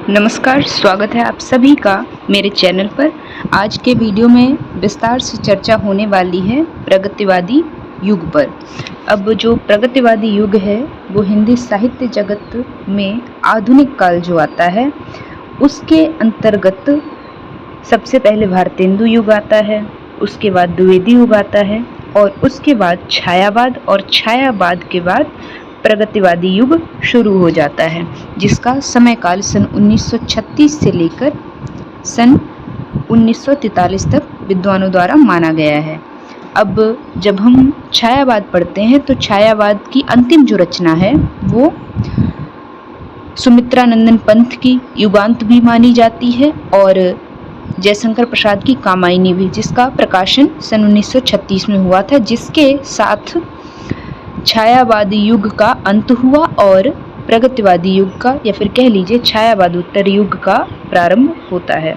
नमस्कार, स्वागत है आप सभी का मेरे चैनल पर। आज के वीडियो में विस्तार से चर्चा होने वाली है प्रगतिवादी युग पर। अब जो प्रगतिवादी युग है वो हिंदी साहित्य जगत में आधुनिक काल जो आता है उसके अंतर्गत सबसे पहले भारतेंदु युग आता है, उसके बाद द्विवेदी युग आता है और उसके बाद छायावाद, और छायावाद के बाद प्रगतिवादी युग शुरू हो जाता है, जिसका समय काल सन 1936 से लेकर सन 1943 तक विद्वानों द्वारा माना गया है। अब जब हम छायावाद पढ़ते हैं तो छायावाद की अंतिम जो रचना है वो सुमित्रानंदन पंत की युगांत भी मानी जाती है और जयशंकर प्रसाद की कामायनी भी, जिसका प्रकाशन सन 1936 में हुआ था, जिसके साथ छायावादी युग का अंत हुआ और प्रगतिवादी युग का, या फिर कह लीजिए छायावादोत्तर युग का प्रारंभ होता है।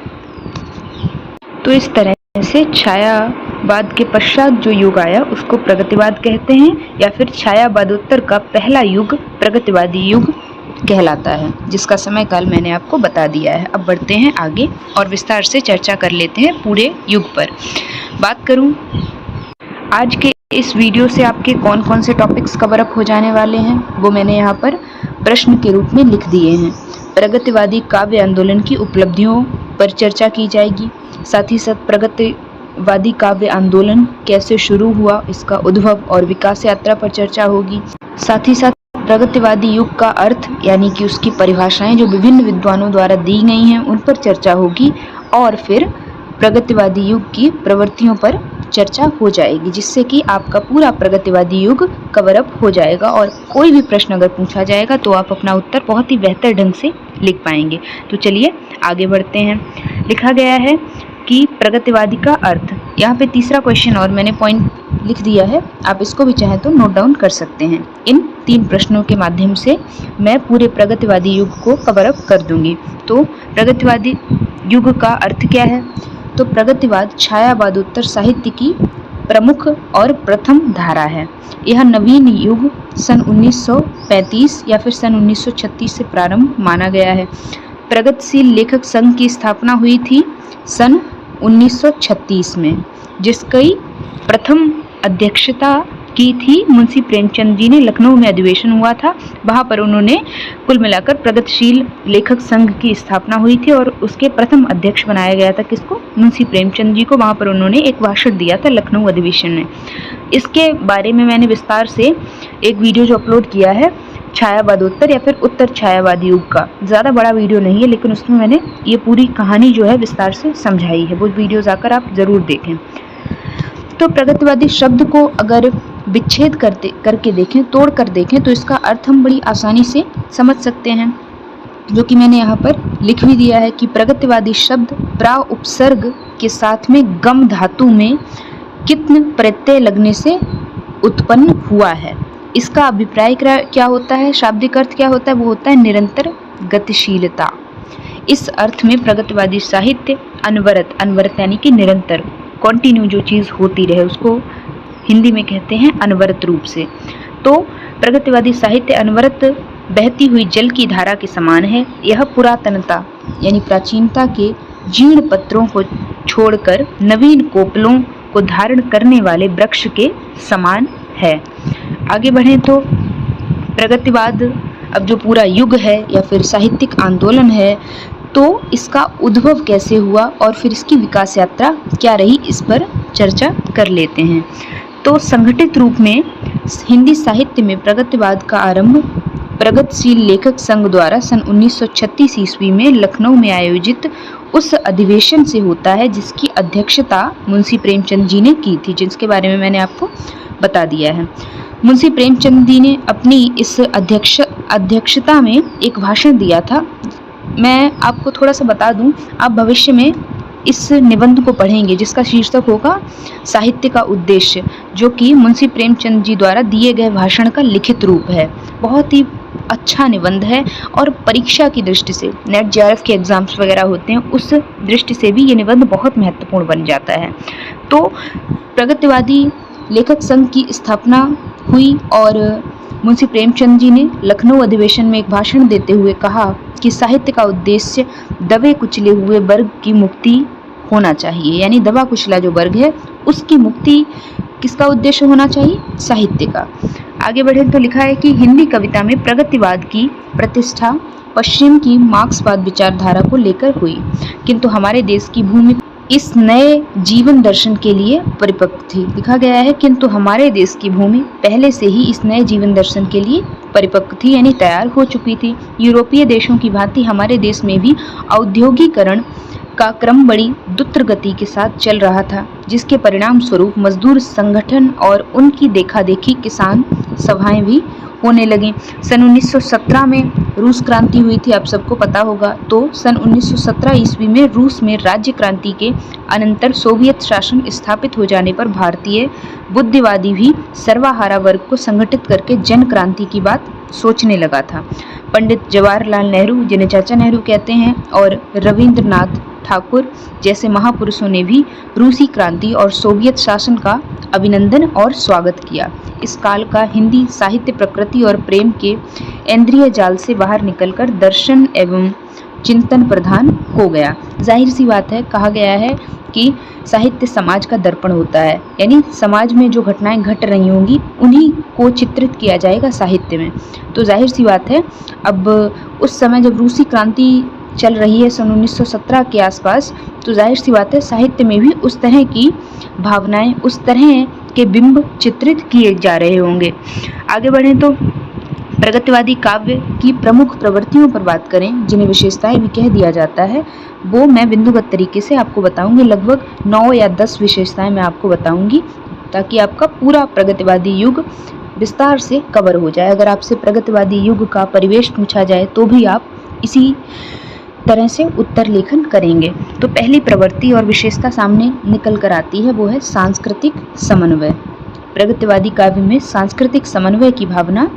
तो इस तरह से छायावाद के पश्चात जो युग आया उसको प्रगतिवाद कहते हैं, या फिर छायावादोत्तर का पहला युग प्रगतिवादी युग कहलाता है, जिसका समय काल मैंने आपको बता दिया है। अब बढ़ते हैं आगे और विस्तार से चर्चा कर लेते हैं पूरे युग पर। बात करूं आज के इस वीडियो से आपके कौन कौन से टॉपिक्स कवर अप हो जाने वाले हैं वो मैंने यहाँ पर प्रश्न के रूप में लिख दिए हैं। प्रगतिवादी काव्य आंदोलन की उपलब्धियों पर चर्चा की जाएगी, साथ ही साथ प्रगतिवादी काव्य आंदोलन कैसे शुरू हुआ, इसका उद्भव और विकास यात्रा पर चर्चा होगी। साथ ही साथ प्रगतिवादी युग का अर्थ यानी कि उसकी परिभाषाएं जो विभिन्न विद्वानों द्वारा दी गई हैं उन पर चर्चा होगी, और फिर प्रगतिवादी युग की प्रवृत्तियों पर चर्चा हो जाएगी, जिससे कि आपका पूरा प्रगतिवादी युग कवर अप हो जाएगा और कोई भी प्रश्न अगर पूछा जाएगा तो आप अपना उत्तर बहुत ही बेहतर ढंग से लिख पाएंगे। तो चलिए आगे बढ़ते हैं। लिखा गया है कि प्रगतिवादी का अर्थ, यहाँ पे तीसरा क्वेश्चन और मैंने पॉइंट लिख दिया है, आप इसको भी चाहें तो नोट डाउन कर सकते हैं। इन 3 प्रश्नों के माध्यम से मैं पूरे प्रगतिवादी युग को कवर अप कर दूंगी। तो प्रगतिवादी युग का अर्थ क्या है? तो प्रगतिवाद छायावादोत्तर साहित्य की प्रमुख और प्रथम धारा है। यह नवीन युग सन 1935 या फिर सन 1936 से प्रारंभ माना गया है। प्रगतिशील लेखक संघ की स्थापना हुई थी सन 1936 में, जिसकी प्रथम अध्यक्षता की थी मुंशी प्रेमचंद जी ने। लखनऊ में अधिवेशन हुआ था, वहाँ पर उन्होंने कुल मिलाकर प्रगतिशील लेखक संघ की स्थापना हुई थी और उसके प्रथम अध्यक्ष बनाया गया था किसको? मुंशी प्रेमचंद जी को। वहाँ पर उन्होंने एक भाषण दिया था लखनऊ अधिवेशन में। इसके बारे में मैंने विस्तार से एक वीडियो जो अपलोड किया है छायावादोत्तर या फिर उत्तर छायावादी युग का, ज़्यादा बड़ा वीडियो नहीं है लेकिन उसमें मैंने ये पूरी कहानी जो है विस्तार से समझाई है, वो वीडियो जाकर आप ज़रूर देखें। तो प्रगतिवादी शब्द को अगर विच्छेद करके देखें, तोड़ कर देखें, तो इसका अर्थ हम बड़ी आसानी से समझ सकते हैं, जो कि मैंने यहाँ पर लिख भी दिया है कि प्रगतिवादी शब्द प्रा उपसर्ग के साथ में गम धातु में कित्न प्रत्यय लगने से उत्पन्न हुआ है। इसका अभिप्राय क्या होता है? शाब्दिक अर्थ क्या होता है? वो होता है निरंतर गतिशीलता। इस अर्थ में प्रगतिवादी साहित्य अनवरत, अनवरत यानी कि निरंतर, कॉन्टिन्यू जो चीज़ होती रहे उसको हिंदी में कहते हैं अनवरत रूप से। तो प्रगतिवादी साहित्य अनवरत बहती हुई जल की धारा के समान है। यह पुरातनता यानी प्राचीनता के जीर्ण पत्रों को छोड़कर नवीन कोपलों को धारण करने वाले वृक्ष के समान है। आगे बढ़ें तो प्रगतिवाद, अब जो पूरा युग है या फिर साहित्यिक आंदोलन है, तो इसका उद्भव कैसे हुआ और फिर इसकी विकास यात्रा क्या रही, इस पर चर्चा कर लेते हैं। तो संगठित रूप में हिंदी साहित्य में प्रगतिवाद का आरंभ प्रगतिशील लेखक संघ द्वारा सन 1936 ईस्वी में लखनऊ में आयोजित उस अधिवेशन से होता है जिसकी अध्यक्षता मुंशी प्रेमचंद जी ने की थी, जिसके बारे में मैंने आपको बता दिया है। मुंशी प्रेमचंद जी ने अपनी इस अध्यक्षता में एक भाषण दिया था। मैं आपको थोड़ा सा बता दूं, आप भविष्य में इस निबंध को पढ़ेंगे जिसका शीर्षक होगा साहित्य का उद्देश्य, जो कि मुंशी प्रेमचंद जी द्वारा दिए गए भाषण का लिखित रूप है। बहुत ही अच्छा निबंध है और परीक्षा की दृष्टि से, नेट जेआरएफ के एग्जाम्स वगैरह होते हैं, उस दृष्टि से भी ये निबंध बहुत महत्वपूर्ण बन जाता है। तो प्रगतिवादी लेखक संघ की स्थापना हुई और मुंशी प्रेमचंद जी ने लखनऊ अधिवेशन में एक भाषण देते हुए कहा कि साहित्य का उद्देश्य दबे कुचले हुए वर्ग की मुक्ति होना चाहिए, यानी दबा कुचला जो वर्ग है उसकी मुक्ति किसका उद्देश्य होना चाहिए? साहित्य का। आगे बढ़े तो लिखा है कि हिंदी कविता में प्रगतिवाद की प्रतिष्ठा पश्चिम की मार्क्सवाद विचारधारा को लेकर हुई, किंतु हमारे देश की भूमि इस नए जीवन दर्शन के लिए परिपक्व थी। लिखा गया है किंतु हमारे देश की भूमि पहले से ही इस नए जीवन दर्शन के लिए परिपक्व थी, यानी तैयार हो चुकी थी। यूरोपीय देशों की भांति हमारे देश में भी औद्योगिकरण का क्रम बड़ी द्रुत गति के साथ चल रहा था, जिसके परिणाम स्वरूप मजदूर संगठन और उनकी देखा देखी किसान सभाएं भी होने लगी। सन 1917 में रूस क्रांति हुई थी, आप सबको पता होगा। तो सन 1917 ईस्वी में रूस में राज्य क्रांति के अनंतर सोवियत शासन स्थापित हो जाने पर भारतीय बुद्धिवादी भी सर्वहारा वर्ग को संगठित करके जन क्रांति की बात सोचने लगा था। पंडित जवाहरलाल नेहरू, जिन्हें चाचा नेहरू कहते हैं, और रविंद्रनाथ ठाकुर जैसे महापुरुषों ने भी रूसी क्रांति और सोवियत शासन का अभिनंदन और स्वागत किया। इस काल का हिंदी साहित्य प्रकृति और प्रेम के इंद्रिय जाल से बाहर निकलकर दर्शन एवं चिंतन प्रधान हो गया। जाहिर सी बात है, कहा गया है कि साहित्य समाज का दर्पण होता है, यानी समाज में जो घटनाएं घट रही होंगी उन्हीं को चित्रित किया जाएगा साहित्य में। तो जाहिर सी बात है, अब उस समय जब रूसी क्रांति चल रही है सन 1917 के आसपास, तो जाहिर सी बात है साहित्य में भी उस तरह की भावनाएं, उस तरह के बिंब चित्रित किए जा रहे होंगे। आगे बढ़ें तो प्रगतिवादी काव्य की प्रमुख प्रवृत्तियों पर बात करें, जिन्हें विशेषताएं भी कह दिया जाता है, वो मैं बिंदुगत तरीके से आपको बताऊंगी। लगभग 9 या 10 विशेषताएं मैं आपको बताऊंगी, ताकि आपका पूरा प्रगतिवादी युग विस्तार से कवर हो जाए। अगर आपसे प्रगतिवादी युग का परिवेश पूछा जाए तो भी आप इसी तरह से उत्तर लेखन करेंगे। तो पहली प्रवृत्ति और विशेषता सामने निकल कर आती है, वो है सांस्कृतिक समन्वय। प्रगतिवादी काव्य में सांस्कृतिक समन्वय की भावना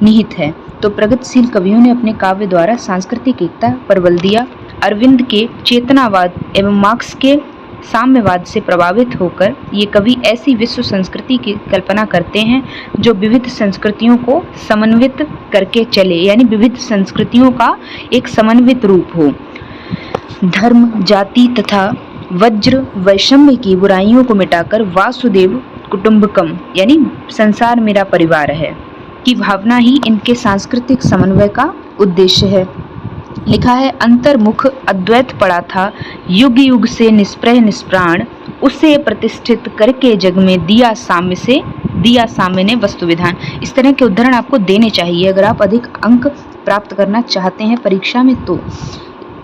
निहित है। तो प्रगतिशील कवियों ने अपने काव्य द्वारा सांस्कृतिक एकता पर बल दिया। अरविंद के चेतनावाद एवं मार्क्स के साम्यवाद से प्रभावित होकर ये कवि ऐसी विश्व संस्कृति की कल्पना करते हैं जो विविध संस्कृतियों को समन्वित करके चले, यानी विविध संस्कृतियों का एक समन्वित रूप हो। धर्म, जाति तथा वज्र वैषम्य की बुराइयों को मिटाकर वासुदेव कुटुंबकम, यानी संसार मेरा परिवार है, की भावना ही इनके सांस्कृतिक समन्वय का उद्देश्य है। लिखा है, अंतर्मुख अद्वैत पड़ा था युग युग से निष्प्रय निष्प्राण, उसे प्रतिष्ठित करके जग में दिया साम्य ने वस्तु विधान। इस तरह के उदाहरण आपको देने चाहिए अगर आप अधिक अंक प्राप्त करना चाहते हैं परीक्षा में। तो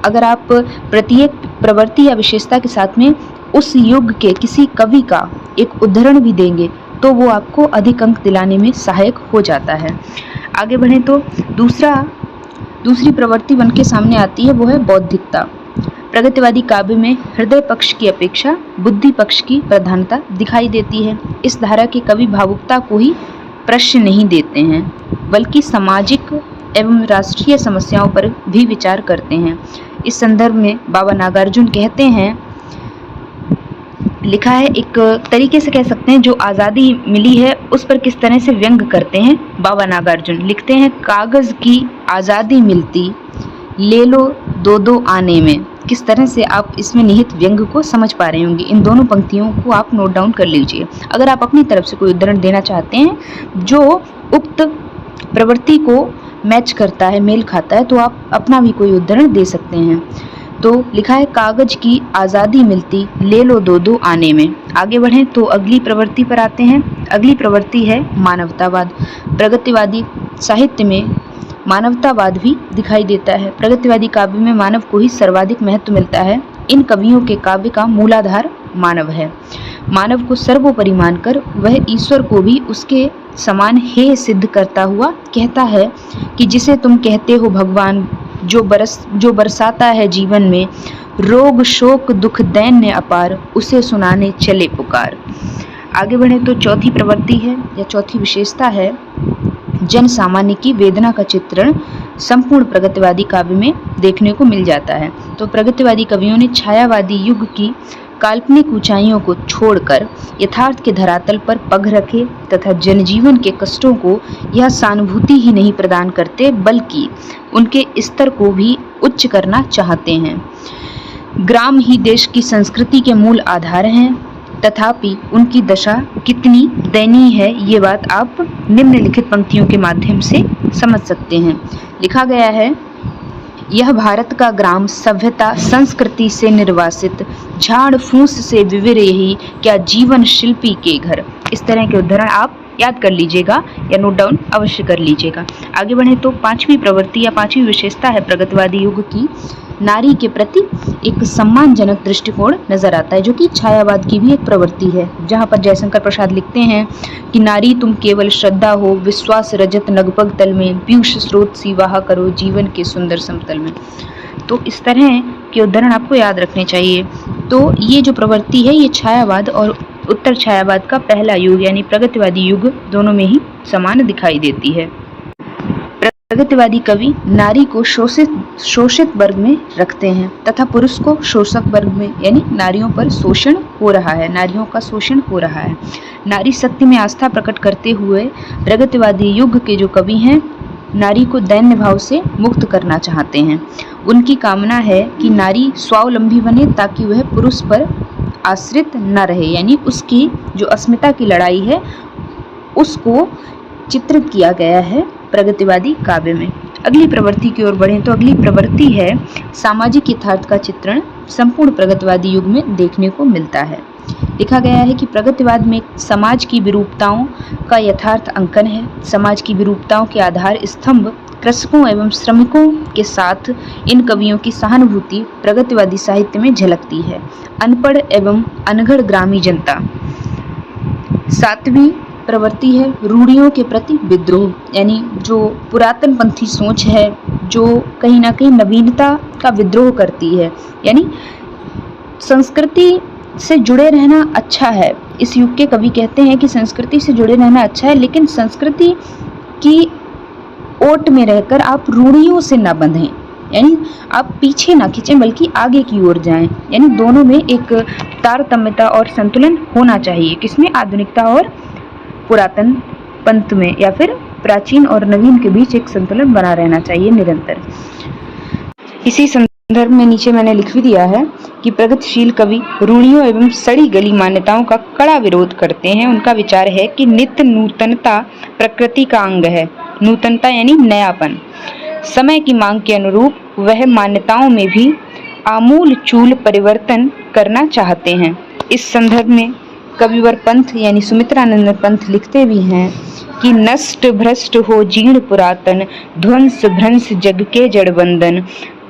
अगर आप प्रत्येक प्रवृत्ति या विशेषता के साथ में उस युग के किसी कवि का एक उदाहरण भी देंगे तो वो आपको अधिक अंक दिलाने में सहायक हो जाता है। आगे बढ़ें तो दूसरी प्रवृत्ति बन के सामने आती है, वो है बौद्धिकता। प्रगतिवादी काव्य में हृदय पक्ष की अपेक्षा बुद्धि पक्ष की प्रधानता दिखाई देती है। इस धारा के कवि भावुकता को ही प्रश्न नहीं देते हैं, बल्कि सामाजिक एवं राष्ट्रीय समस्याओं पर भी विचार करते हैं। इस संदर्भ में बाबा नागार्जुन कहते हैं, लिखा है, एक तरीके से कह सकते हैं जो आज़ादी मिली है उस पर किस तरह से व्यंग करते हैं बाबा नागार्जुन। लिखते हैं, कागज़ की आज़ादी मिलती ले लो दो दो आने में। किस तरह से आप इसमें निहित व्यंग को समझ पा रहे होंगे। इन दोनों पंक्तियों को आप नोट डाउन कर लीजिए। अगर आप अपनी तरफ से कोई उदाहरण देना चाहते हैं जो उक्त प्रवृत्ति को मैच करता है, मेल खाता है, तो आप अपना भी कोई उदाहरण दे सकते हैं। तो लिखा है, कागज की आज़ादी मिलती ले लो दो दो आने में। आगे बढ़ें तो अगली प्रवृत्ति पर आते हैं। अगली प्रवृत्ति है मानवतावाद। प्रगतिवादी साहित्य में मानवतावाद भी दिखाई देता है। प्रगतिवादी काव्य में मानव को ही सर्वाधिक महत्व मिलता है। इन कवियों के काव्य का मूलाधार मानव है। मानव को सर्वोपरि मानकर वह ईश्वर को भी उसके समान हेय सिद्ध करता हुआ कहता है कि जिसे तुम कहते हो भगवान, जो बरसाता है जीवन में रोग शोक दुख दैन्य अपार, उसे सुनाने चले पुकार। आगे बढ़े तो चौथी प्रवृत्ति है या चौथी विशेषता है, जन सामान्य की वेदना का चित्रण संपूर्ण प्रगतिवादी काव्य में देखने को मिल जाता है। तो प्रगतिवादी कवियों ने छायावादी युग की काल्पनिक ऊंचाइयों को छोड़कर यथार्थ के धरातल पर पग रखे तथा जनजीवन के कष्टों को यह सहानुभूति ही नहीं प्रदान करते बल्कि उनके स्तर को भी उच्च करना चाहते हैं। ग्राम ही देश की संस्कृति के मूल आधार हैं, तथापि उनकी दशा कितनी दयनीय है ये बात आप निम्नलिखित पंक्तियों के माध्यम से समझ सकते हैं। लिखा गया है, यह भारत का ग्राम सभ्यता संस्कृति से निर्वासित झाड़ फूस से विविर यही क्या जीवन शिल्पी के घर। इस तरह के उदाहरण आप याद कर लीजिएगा या नोट डाउन अवश्य कर लीजिएगा। आगे बढ़े तो पांचवी प्रवृत्ति या पांचवी विशेषता है प्रगतिवादी युग की, नारी के प्रति एक सम्मानजनक दृष्टिकोण नजर आता है, जो कि छायावाद की भी एक प्रवृत्ति है, जहां पर जयशंकर प्रसाद लिखते हैं कि नारी तुम केवल श्रद्धा हो, विश्वास रजत नगपग तल में, पीयूष स्रोत सी वाह करो जीवन के सुंदर समतल में। तो इस तरह के उदाहरण आपको याद रखने चाहिए। तो ये जो प्रवृत्ति है ये छायावाद और उत्तर छायावाद का पहला युग यानी प्रगतिवादी युग दोनों में ही समान दिखाई देती है। प्रगतिवादी कवि नारी को शोषित वर्ग में रखते हैं तथा पुरुष को शोषक वर्ग में, यानी नारियों पर शोषण हो रहा है, नारियों का शोषण हो रहा है। नारी शक्ति में आस्था प्रकट करते हुए प्रगतिवादी युग के जो कवि हैं नारी को दैन्य भाव से मुक्त करना चाहते हैं। उनकी कामना है कि नारी स्वावलंबी बने ताकि वह पुरुष पर आश्रित न रहे, यानी उसकी जो अस्मिता की लड़ाई है उसको चित्रित किया गया है प्रगतिवादी काव्य में। अगली प्रवृत्ति की ओर बढ़ें तो अगली प्रवृत्ति है सामाजिक यथार्थ का चित्रण संपूर्ण प्रगतिवादी युग में देखने को मिलता है। लिखा गया है कि प्रगतिवाद में समाज की विरूपताओं का यथार्थ अंकन है। समाज की विरूपताओं के आधार स्तंभ कृषकों एवं श्रमिकों के साथ इन कवियों की सहानुभूति प्रगतिवादी साहित्य में झलकती है। अनपढ़ एवं अनगढ़ ग्रामीण जनता। सातवीं प्रवृत्ति है रूढ़ियों के प्रति विद्रोह, यानी जो पुरातन पंथी सोच है जो कहीं ना कहीं नवीनता का विद्रोह करती है, यानी संस्कृति से जुड़े रहना अच्छा है। इस युग के कवि कहते हैं कि संस्कृति से जुड़े रहना अच्छा है, लेकिन संस्कृति की ओट में रहकर आप रूढ़ियों से ना बंधें, यानी आप पीछे ना खींचें बल्कि आगे की ओर जाएं। यानी दोनों में एक तारतम्यता और संतुलन होना चाहिए। किसमें? आधुनिकता और पुरातन पंथ में, या फिर प्राचीन और नवीन के बीच एक संतुलन बना रहना चाहिए निरंतर। इसी संदर्भ में नीचे मैंने लिख भी दिया है कि प्रगतिशील कवि रूढ़ियों एवं सड़ी गली मान्यताओं का कड़ा विरोध करते हैं। उनका विचार है कि नित्य नूतनता प्रकृति का अंग है। नूतनता यानी नयापन। समय की मांग के अनुरूप वह मान्यताओं में भी आमूल चूल परिवर्तन करना चाहते हैं। इस संदर्भ में कविवर पंथ यानी सुमित्रानंद पंथ लिखते भी हैं कि नष्ट भ्रष्ट हो जीर्ण पुरातन, ध्वंस भ्रंश जग के जड़ बंधन,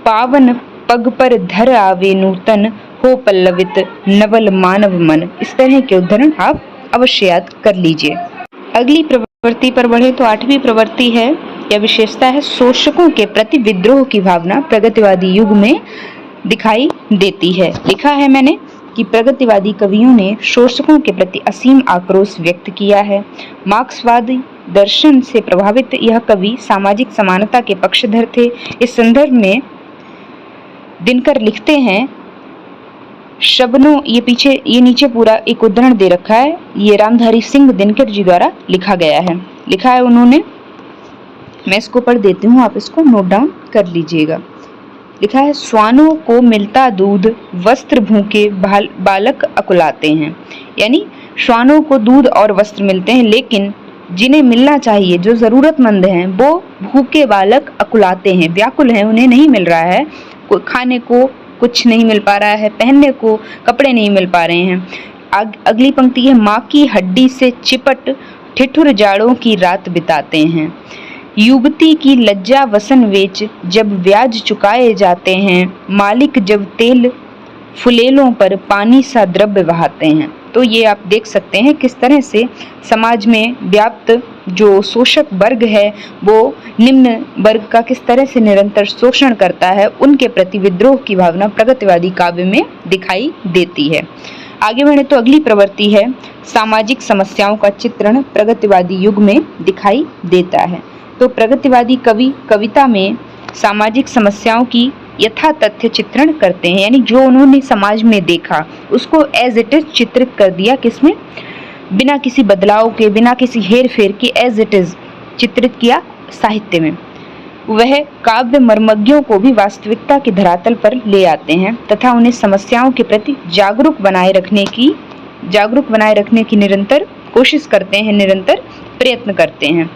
पावन पग पर धर आवे नूतन, हो पल्लवित नवल मानव मन। इस तरह के उदाहरण आप अवश्य याद कर लीजिए। अगली प्रवृत्ति पर बढ़े तो आठवीं प्रवृत्ति है या विशेषता है शोषकों के प्रति विद्रोह की भावना प्रगतिवादी युग में दिखाई देती है। लिखा है मैंने कि प्रगतिवादी कवियों ने शोषकों के प्रति असीम आक्रोश व्यक्त किया है। मार्क्सवादी दर्शन से प्रभावित यह कवि सामाजिक समानता के पक्षधर थे। इस संदर्भ में दिनकर लिखते हैं शबनों, ये नीचे पूरा एक उद्धरण दे रखा है, ये रामधारी सिंह दिनकर जी द्वारा लिखा गया है। लिखा है उन्होंने, मैं इसको पढ़ देती हूँ, आप इसको नोट डाउन कर लीजिएगा। लिखा है स्वानों को मिलता दूध, वस्त्र भूखे बालक अकुलाते हैं। यानी श्वानों को दूध और वस्त्र मिलते हैं, लेकिन जिन्हें मिलना चाहिए, जो जरूरतमंद हैं, वो भूखे बालक अकुलाते हैं, व्याकुल हैं, उन्हें नहीं मिल रहा है। खाने को कुछ नहीं मिल पा रहा है, पहनने को कपड़े नहीं मिल पा रहे हैं। अगली पंक्ति है माँ की हड्डी से चिपट ठिठुर जाड़ों की रात बिताते हैं। युवती की लज्जा वसन वेच जब ब्याज चुकाए जाते हैं, मालिक जब तेल फुलेलों पर पानी सा द्रव्य बहाते हैं। तो ये आप देख सकते हैं किस तरह से समाज में व्याप्त जो शोषक वर्ग है वो निम्न वर्ग का किस तरह से निरंतर शोषण करता है, उनके प्रति विद्रोह की भावना प्रगतिवादी काव्य में दिखाई देती है। आगे बढ़े तो अगली प्रवृत्ति है सामाजिक समस्याओं का चित्रण प्रगतिवादी युग में दिखाई देता है। तो प्रगतिवादी कवि कविता में सामाजिक समस्याओं की यथा तथ्य चित्रण करते हैं, यानी जो उन्होंने समाज में देखा उसको एज इट इज चित्रित कर दिया, किसमें, बिना किसी बदलाव के, बिना किसी हेर फेर के एज इट इज चित्रित किया साहित्य में। वह काव्य मर्मज्ञों को भी वास्तविकता के धरातल पर ले आते हैं तथा उन्हें समस्याओं के प्रति जागरूक बनाए रखने की निरंतर कोशिश करते हैं, निरंतर प्रयत्न करते हैं।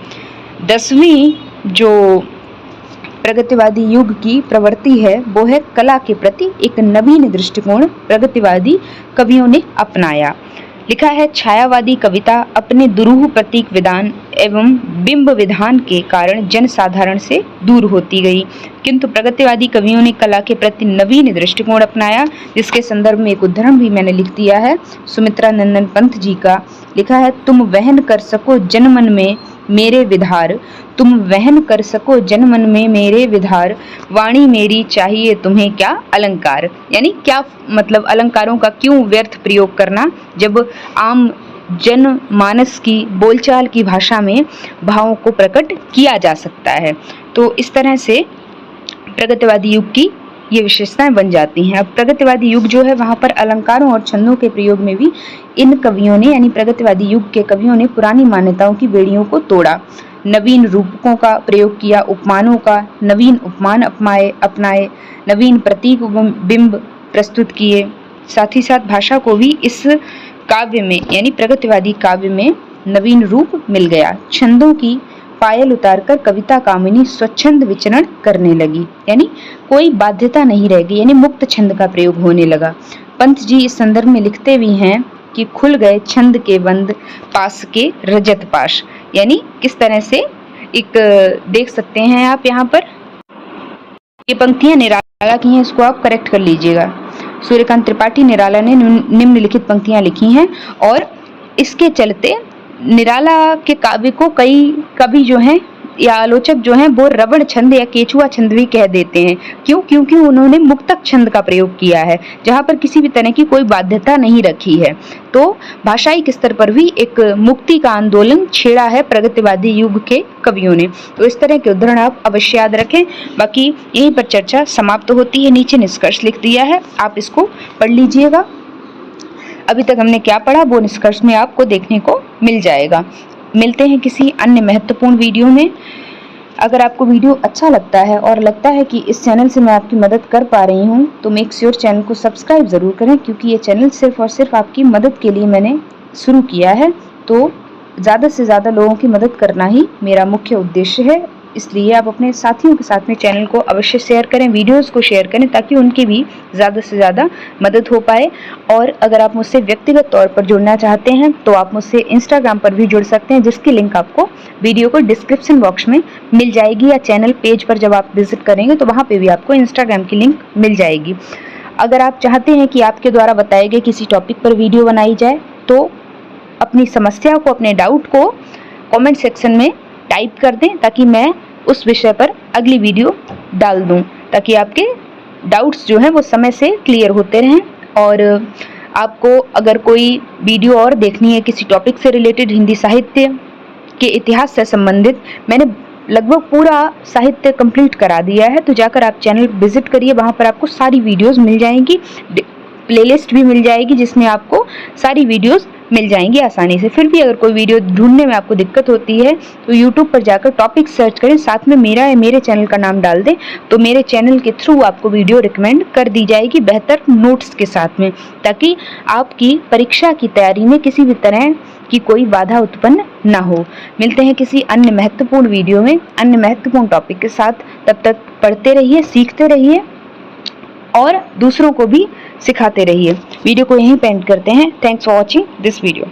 10वीं जो प्रगतिवादी युग की प्रवृत्ति है वो है कला के प्रति एक नवीन दृष्टिकोण प्रगतिवादी कवियों ने अपनाया। लिखा है, छायावादी कविता अपने दुरूह प्रतीक विधान एवं बिंब विधान के कारण जनसाधारण से दूर होती गई, किंतु प्रगतिवादी कवियों ने कला के प्रति नवीन दृष्टिकोण अपनाया, जिसके संदर्भ में एक उदाहरण भी मैंने लिख दिया है सुमित्रा नंदन पंत जी का। लिखा है, तुम वहन कर सको जनमन में मेरे विधार, तुम वहन कर सको जनमन में मेरे विधार, वाणी मेरी चाहिए तुम्हें क्या अलंकार। यानी क्या मतलब, अलंकारों का क्यों व्यर्थ प्रयोग करना जब आम जन मानस की बोलचाल की भाषा में भावों को प्रकट किया जा सकता है। तो इस तरह से प्रगतिवादी युग की ये विशेषताएं बन जाती हैं। अब प्रगतिवादी युग जो है वहां पर अलंकारों और छंदों के प्रयोग में भी इन कवियों ने, यानी प्रगतिवादी युग के कवियों ने पुरानी मान्यताओं की बेड़ियों को तोड़ा, नवीन रूपकों का प्रयोग किया, उपमानों का, नवीन उपमान अपनाए, नवीन प्रतीक बिंब प्रस्तुत किए। साथ ही साथ भाषा को भी इस काव्य में, यानी प्रगतिवादी काव्य में नवीन रूप मिल गया। छंदों की पायल उतारकर कविता कामिनी स्वच्छंद विचरण करने लगी, यानी कोई बाध्यता नहीं रह गई, यानी मुक्त छंद का प्रयोग होने लगा। पंत जी इस संदर्भ में लिखते भी हैं कि खुल गए छंद के बंद पास के रजत पाश, यानी किस तरह से एक देख सकते हैं आप यहाँ पर, ये पंक्तियां निराला की हैं, इसको आप करेक्ट कर लीजिएगा। सूर्यकांत त्रिपाठी निराला ने निम्नलिखित पंक्तियां लिखी हैं और इसके चलते निराला के काव्य को कई कवि जो हैं या आलोचक जो हैं वो रवण छंद या केचुआ छंद भी कह देते हैं। क्यों? क्योंकि उन्होंने मुक्तक छंद का प्रयोग किया है जहां पर किसी भी तरह की कोई बाध्यता नहीं रखी है। तो भाषाई स्तर पर भी एक मुक्ति का आंदोलन छेड़ा है प्रगतिवादी युग के कवियों ने। तो इस तरह के उदाहरण आप अवश्य याद रखें। बाकी यहीं पर चर्चा समाप्त होती है। नीचे निष्कर्ष लिख दिया है, आप इसको पढ़ लीजिएगा। अभी तक हमने क्या पढ़ा वो निष्कर्ष में आपको देखने को मिल जाएगा। मिलते हैं किसी अन्य महत्वपूर्ण वीडियो में। अगर आपको वीडियो अच्छा लगता है और लगता है कि इस चैनल से मैं आपकी मदद कर पा रही हूँ तो मेक श्योर चैनल को सब्सक्राइब ज़रूर करें, क्योंकि ये चैनल सिर्फ और सिर्फ आपकी मदद के लिए मैंने शुरू किया है। तो ज़्यादा से ज़्यादा लोगों की मदद करना ही मेरा मुख्य उद्देश्य है, इसलिए आप अपने साथियों के साथ में चैनल को अवश्य शेयर करें, वीडियोस को शेयर करें ताकि उनकी भी ज़्यादा से ज़्यादा मदद हो पाए। और अगर आप मुझसे व्यक्तिगत तौर पर जुड़ना चाहते हैं तो आप मुझसे इंस्टाग्राम पर भी जुड़ सकते हैं, जिसकी लिंक आपको वीडियो को डिस्क्रिप्शन बॉक्स में मिल जाएगी, या चैनल पेज पर जब आप विजिट करेंगे तो वहाँ पर भी आपको इंस्टाग्राम की लिंक मिल जाएगी। अगर आप चाहते हैं कि आपके द्वारा बताए गए किसी टॉपिक पर वीडियो बनाई जाए तो अपनी समस्या को, अपने डाउट को कमेंट सेक्शन में टाइप कर दें ताकि मैं उस विषय पर अगली वीडियो डाल दूं, ताकि आपके डाउट्स जो हैं वो समय से क्लियर होते रहें। और आपको अगर कोई वीडियो और देखनी है किसी टॉपिक से रिलेटेड, हिंदी साहित्य के इतिहास से संबंधित, मैंने लगभग पूरा साहित्य कंप्लीट करा दिया है, तो जाकर आप चैनल विजिट करिए, वहाँ पर आपको सारी वीडियोस मिल जाएंगी, प्लेलिस्ट भी मिल जाएगी जिसमें आपको सारी वीडियोस मिल जाएंगी आसानी से। फिर भी अगर कोई वीडियो ढूंढने में आपको दिक्कत होती है तो YouTube पर जाकर टॉपिक सर्च करें, साथ में मेरा या मेरे चैनल का नाम डाल दें, तो मेरे चैनल के थ्रू आपको वीडियो रिकमेंड कर दी जाएगी बेहतर नोट्स के साथ में, ताकि आपकी परीक्षा की तैयारी में किसी भी तरह की कोई बाधा उत्पन्न ना हो। मिलते हैं किसी अन्य महत्वपूर्ण वीडियो में अन्य महत्वपूर्ण टॉपिक के साथ। तब तक पढ़ते रहिए, सीखते रहिए और दूसरों को भी सिखाते रहिए। वीडियो को यहीं पे एंड करते हैं। Thanks for watching this video.